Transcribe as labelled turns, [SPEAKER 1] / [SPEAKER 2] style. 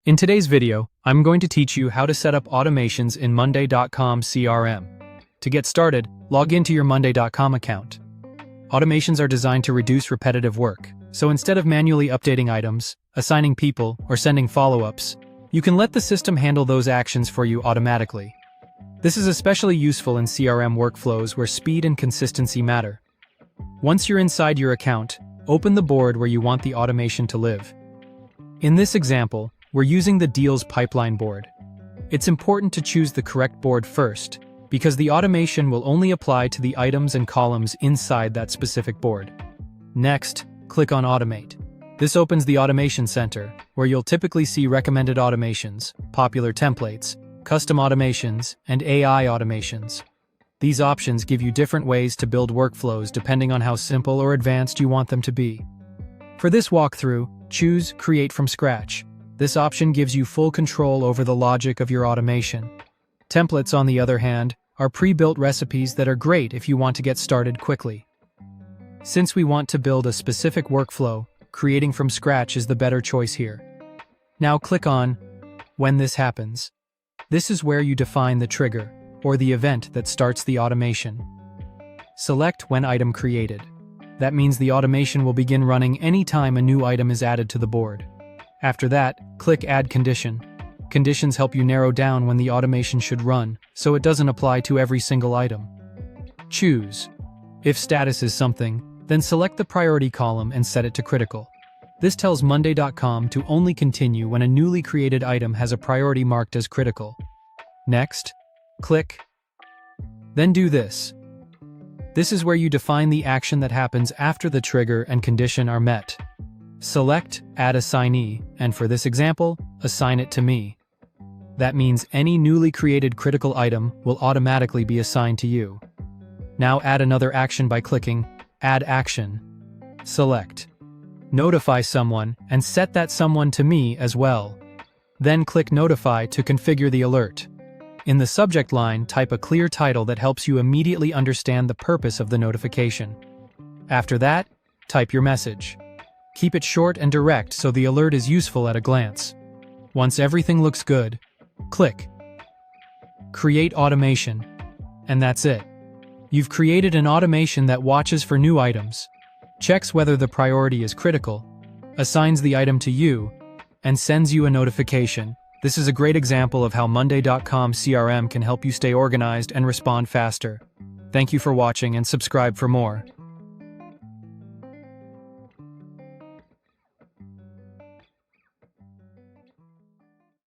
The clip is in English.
[SPEAKER 1] In today's video, I'm going to teach you how to set up automations in Monday.com CRM. To get started, log into your Monday.com account. Automations are designed to reduce repetitive work, so instead of manually updating items, assigning people, or sending follow-ups, you can let the system handle those actions for you automatically. This is especially useful in CRM workflows where speed and consistency matter. Once you're inside your account, open the board where you want the automation to live. In this example, we're using the Deals Pipeline board. It's important to choose the correct board first, because the automation will only apply to the items and columns inside that specific board. Next, click on Automate. This opens the Automation Center, where you'll typically see recommended automations, popular templates, custom automations, and AI automations. These options give you different ways to build workflows depending on how simple or advanced you want them to be. For this walkthrough, choose Create from Scratch. This option gives you full control over the logic of your automation. Templates, on the other hand, are pre-built recipes that are great if you want to get started quickly. Since we want to build a specific workflow, creating from scratch is the better choice here. Now click on When this happens. This is where you define the trigger, or the event that starts the automation. Select When Item Created. That means the automation will begin running anytime a new item is added to the board. After that, click Add Condition. Conditions help you narrow down when the automation should run, so it doesn't apply to every single item. Choose. If status is something, then select the priority column and set it to critical. This tells Monday.com to only continue when a newly created item has a priority marked as critical. Next, click. Then do this. This is where you define the action that happens after the trigger and condition are met. Select Add Assignee, and for this example, assign it to me. That means any newly created critical item will automatically be assigned to you. Now add another action by clicking Add Action. Select Notify Someone and set that someone to me as well. Then click Notify to configure the alert. In the subject line, type a clear title that helps you immediately understand the purpose of the notification. After that, type your message. Keep it short and direct so the alert is useful at a glance. Once everything looks good, click Create Automation, and that's it. You've created an automation that watches for new items, checks whether the priority is critical, assigns the item to you, and sends you a notification. This is a great example of how Monday.com CRM can help you stay organized and respond faster. Thank you for watching and subscribe for more.